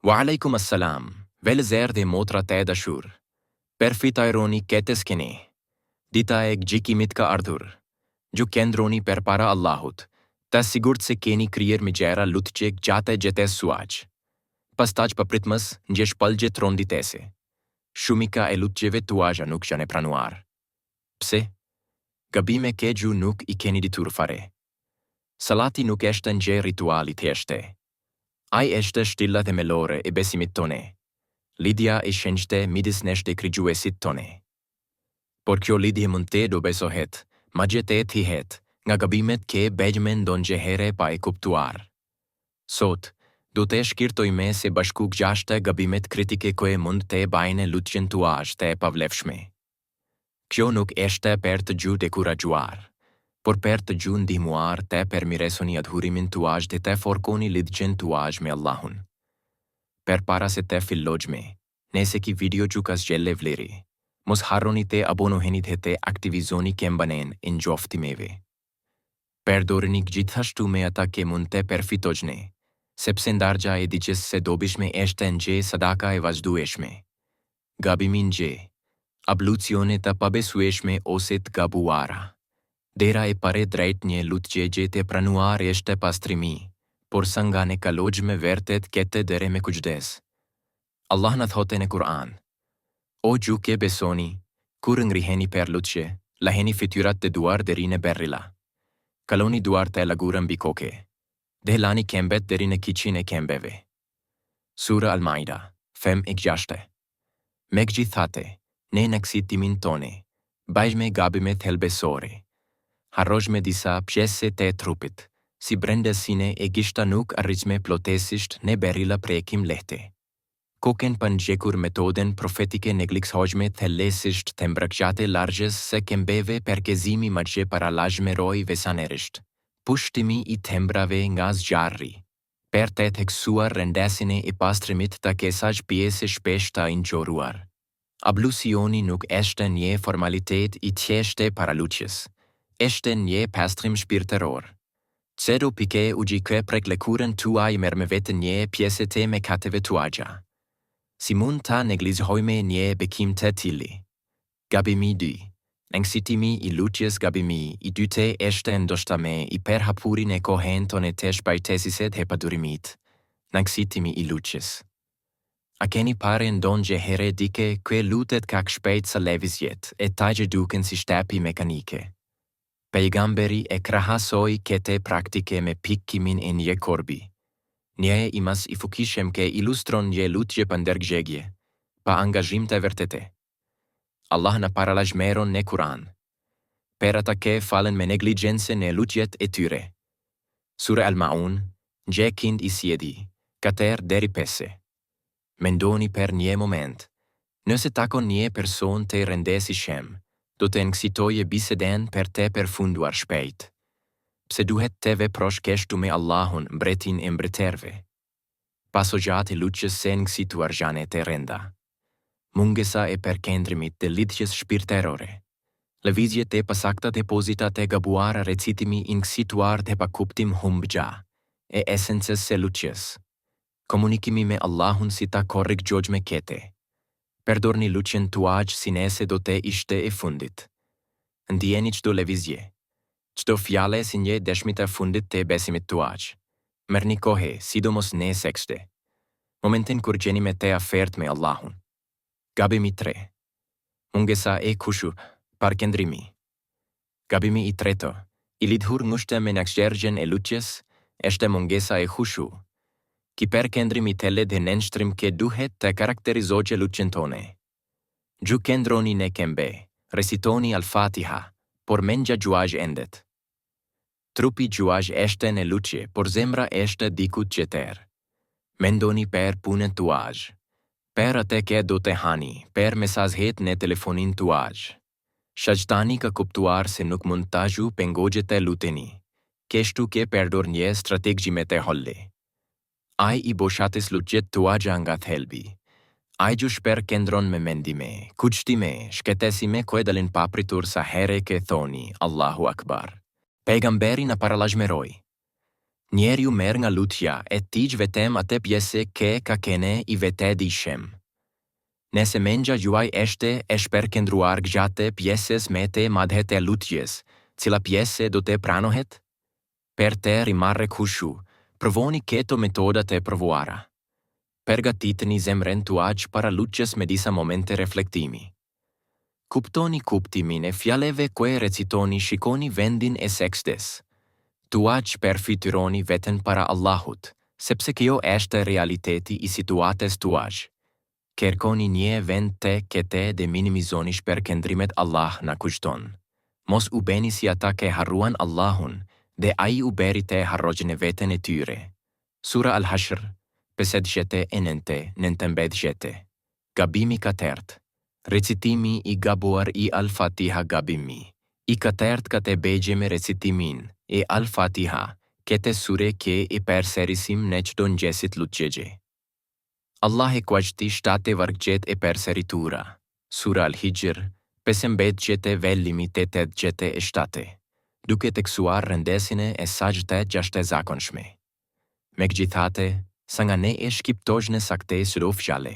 Wa alaikum assalam, vëllezër dhe motra të dashur. Përfitojroni këtë skeni. Dita e gjykimit ka ardhur. Gjykendroni përpara Allahut, të sigurt se keni krijer me gjëra lutje gjatë jetës suaj. Pastaj papritmës ndjesh palgjet ronditese. Shumica e lutjeve tuaja nuk janë e pranuar. Pse? Gabime ke gju nuk I keni ditur fare. Salati nuk është një gjë rituali thjeshte. Ai është shtilla themelore e besimit tonë. Lidhja e shenjtë midis nesh dhe krijuesit tonë. Por kjo lidhje mund të do besohet, madje të thihet, nga gabimet që bëjmë ndonjëherë pa e kuptuar. Sot, do të shkirtojmë se bashku gjashtë gabimet kritike që mund të bëjnë lutjen tuaj të pavlefshme. Kjo nuk është për të gju dekurajuar, por për të gju ndihmuar të përmirësoni adhurimin tuaj dhe të forkoni lidhjen tuaj me Allahun. Përpara se të fillojmë, nëse ki video gju ka zgjelle vleri, mos harroni të abonoheni dhe të aktivizoni këmbanen e njoftimeve. Përdorini gjithashtu me ata që mund të përfitojnë, sepse ndargja e diqes se dobishme është një sadaka e vazhdueshme. Gabimi një, ablucione të pabesueshme ose të gabuara. Dera e pare drejt një lutje të pranuar është pastrimi, por sa nga ne kalojme vërtet këtë dere me kujdes. Allah në thotë në Kur'an: O ju që besoni, kur ngriheni për lutje, laheni fytyrat të duar deri në berrila. Kaloni duart e lagurën mbi koke. Dhe lani këmbet deri në kiqin e këmbeve. Sura Al-Maida, 5:6. Megjithatë, ne në kësitimin tonë, bajme gabimet helbesore. Harrojme disa pjese të trupit, si brendësine e gishta nuk arritme plotesisht në berrila prekim lehte. Koken pëngjekur metoden profetike neglizhojme thellësisht të mbrakjate largjes se këmbeve përkezimi madje paralajme roj vesanerisht. Pushtimi I tembrave nga zjarri. Per të theksuar rendesine e pastrimit të kësaj pjese shpesh të injoruar. Ablucioni nuk është një formalitet I thjeshtë para lutjes. Është një pastrim shpirtëror. Çdo pike u gjikë prek lëkurën tuaj merr me vetë një pjesë të mëkateve tuaja. Si mund ta neglizhojme një bekim të tili? Gabimi 2. Nëngsitimi I lutjes gabimi I dyte është ndoshta me I përhapurin e kohen tonë të shpajtësiset e padurimit. Nëngsitimi I lutjes. A keni pare ndonjëherë dike që lutet kaq shpejt sa lëvizjet e tajë duken si shtëpi mekanike. Pejgamberi e krahasoi këtë praktike me pikkimin e një korbi. Një imas I fukishëm që ilustron një lutje pa ndërgjegje, pa angazhim të vërtete. Allah në paralajmëron në Kur'an. Per ata që falen me negligjense në lutjet e tyre. Sura Al-Maun, 1:7, 4-5. Mendoni per një moment. Nëse takon një person të rendesishëm, do të nëksitoje biseden per të përfunduar shpejt. Pse duhet të veprosh kështu me Allahun mbretin e mbretërve. Paso gjatë lutjes se nëksituar gjane të renda. Mungesa e përkendrimit të lidhjes shpirtërore. Lëvizjet e pasakta depozita të gabuara recitimi I nëksituar të pakuptim humbgja, e esencës se lutjes. Komunikimi me Allahun si ta korrigjojmë kete. Përdorni lutjen tuaj si nëse do të ishte e fundit. Ndjeni çdo lëvizje. Çdo fjale si një dëshmi të fundit të besimit tuaj. Merrni kohë, sidomos në sekste. Momentin kur gjeni me të afert me Allahun. Gabimi 3. Mungesa e khushu, parkendrimi. Gabimi I tretë, I lidhur ngushtë me nëkshergjen e lutjes, është mungesa e khushu. Ki përkendrimi të ledhe nënshtrim që duhet të karakterizojë lutjen tonë. Gjykendroni në këmbe, recitoni Al-Fatiha, por mendja juaj endet. Trupi juaj është në lutje, por zemra është diku tjetër. Mendoni për punën tuaj. Per atë që do të hani, per mesazhet në telefonin tuaj. Shajtani ka kuptuar se nuk mund ta ju pengojë të luteni. Kështu që përdor një strategji me të holle. Ai I boshatis lutjet tuaja nga thelbi. Ai ju shpërkendron me mendime, kujdime, shkëtesime që dalin papritur sa herë që thoni Allahu Akbar. Pejgamberi na paralajmëroi. Njeriu merr nga lutja e tigj vetëm atë pjesë ka kene I vetë dishëm. Nëse mendja juaj është e shpërqendruar gjatë pjesës me të madhet e lutjes, cila pjesë do të pranohet? Per të rimarrë kushu, provoni këto metodat e provuara. Përgatitni zemrën tuaj para lutjes me disa momente reflektimi. Kuptoni kuptimin e fjalëve që recitoni, shikoni vendin e seksdes. Tuaj përfityroni veten para Allahut, sepse kjo është realiteti I situatës tuaj. Kërkoni një vend të këte dhe minimizoni shpërqendrimet Allah na kushton. Mos u beni si ata që harruan Allahun, dhe ai u beri të harrojnë veten e tyre. Sura Al-Hashr, 59-90. Gabimi 4. Recitimi I gabuar I Al-Fatiha gabimi. I 4 ka të bëjmë recitimin e Al-Fatiha, këtë sure që I përsërisim në çdo ngjesit lutjegje. Allah e kuajti 7 vargjet e përsëritura. Sura Al-Hijr, 15 vellimi 87. Duke teksuar rëndesin e sagjte gjashtë zakonshme. Megjithatë, sa nga ne e shkiptojnë sakte çdo fjalë.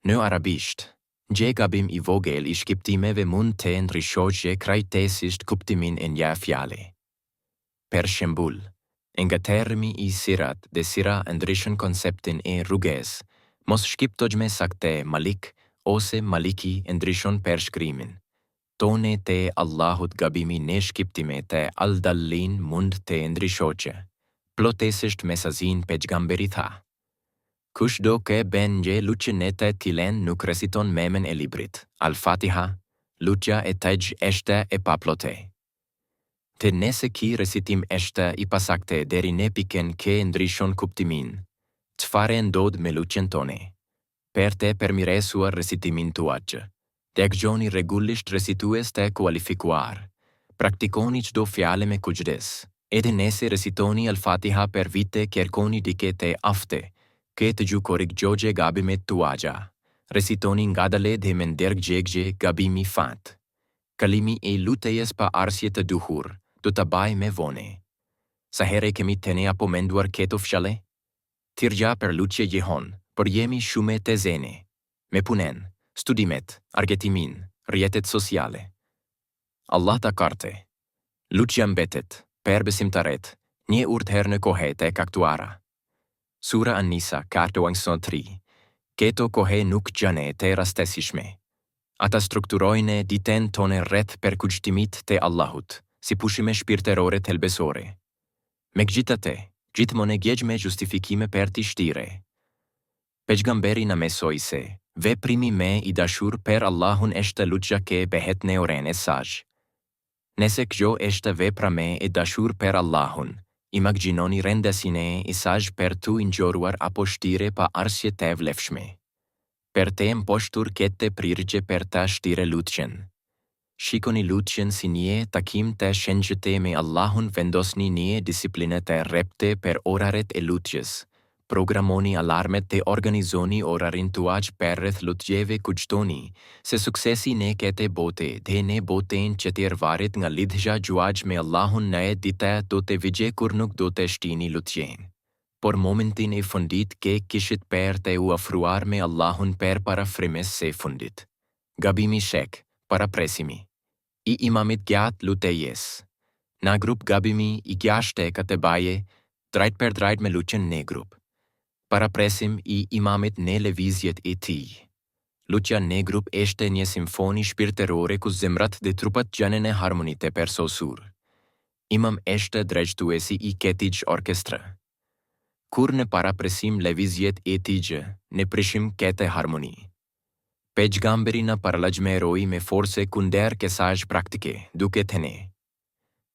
Në arabisht, gjë gabim I vogël I shkiptimeve mund të ndryshojë krejtësisht kuptimin e një fjale. Per shembull, nga termi I sirat dhe sira ndryshon konceptin e rrugës, mos shkiptojmë sakte Malik ose Maliki ndryshon përshkrimin. Tone të Allahut gabimi në shkiptime të Al-Dallin mund të ndryshojë. Plotësisht mesazhin pejgamberi tha. Kushdo që bën një lutje në të tillën nuk reciton memën e librit, Al-Fatiha, lutja e tij është e paplotë. Të nëse ki recitim është I pasaktë deri në pikën që ndryshon kuptimin, çfarë ndodh me lutjen tone? Per të përmirësuar recitimin tuaj, dëgjoni rregullisht recitues të kualifikuar. Praktikoni çdo fjalë me kujdes. Edhe nëse recitoni Al-Fatiha per vite kërkoni dike të afte, këtë gju korrigjogje gabimet tuaja. Recitoni ngadale dhe me ndërgjegje gabimi fat. Kalimi e lutjes pa arsye të duhur, do të baj me vone. Sa herë kemi tene apo menduar këto fjalë? Tirgja për lutje jehon, por jemi shumë të zene. Me punen, studimet, argëtimin, rrjetet sociale. Allah ta karte. Lutja mbetet, për besimtarët, një urtëherë në kohët e caktuara. Sura An-Nisa 4:3. Këto kohë nuk janë të rastësishme. Ata strukturojnë ditën tonë rreth përkushtimit të Allahut, si pushime shpirtërore të helbesore. Megjithatë, gjithmonë gjejmë justifikime për të shtire. Pejgamberi na mësoi se veprimi më I dashur për Allahun është lutja që bëhet në orën e saj. Nëse kjo është vepra më e dashur për Allahun, imagjinoni rëndesin e saj për tu ingjoruar apo shtire pa arsye të vlefshme. Per të mposhtur këtë prirgje për ta shtire lutjen. Shikoni lutjen si një takim të shenjtë me Allahun, vendosni një disiplinë të rrepte për oraret e lutjes. Programoni alarmet të organizoni orarin tuaj për rreth lutjeve kujtoni se suksesi në këtë bote dhe në botën që të varet nga lidhja juaj me Allahun në dita do të vijë kur nuk do të shtini lutjen. Por momentin e fundit që kishit për të u afruar me Allahun për parafrimes së fundit. Gabimi shek, parapresimi. I imamit gjatë lutjes. Në grup gabimi I gjashtë ka të baje, drejt për drejt me lutjen në grup. Parapresim I imamit në lëvizjet e tij. Lutja në grup është një simfoni shpirtërore ku zemrat dhe trupat janë në harmoni të përsosur. Imam është drejtuesi I këtij orkestre. Kur në parapresim lëvizjet e tij, në prishim këtë harmoni. Pejgamberi na parlagjmeroi me forse kundër kësaj praktike, duke thënë: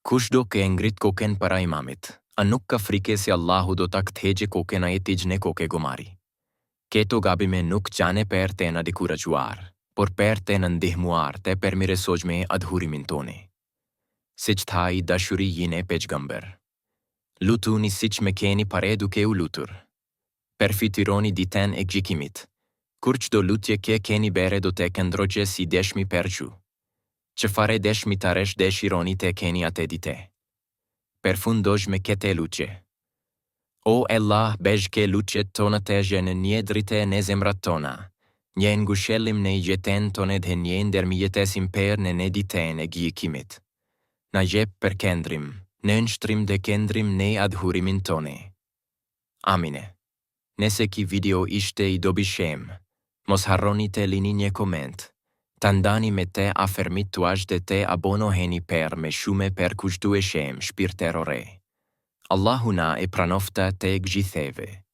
Kushdo që ngrit kokën para imamit, a nuk ka frike se Allahu do ta kthejë kokën e tij në kokë gomari. Këto gabime nuk janë për të na dikurajuar, por për të na ndihmuar të përmirësojmë adhurimin tonë. Siç tha I dashuri e pejgamber. Lutuni siç më keni parë duke u lutur. Përfitoni ditën e gjykimit. Kur çdo lutje që keni bërë do të këndroje si dëshmi për ju. Çfarë dëshmitaresh dëshironi të keni atë ditë? Përfundoj me këtë lutje. O Allah, beshke luqet tonë të gjenë një drite në zemrat tona. Një ngushellim në i gjeten tonë dhe një ndërmjetesim per në ditën e gjykimit. Na jep për kendrim, në nështrim dhe kendrim në adhurimin tonë. Amine. Nëse ki video ishte i dobishem, mos harroni të lini një koment. Të ndani me te afermit tuash dhe te abonoheni per me shume per kushtu e shem shpirterore. Allahu na e pranofta te gjitheve.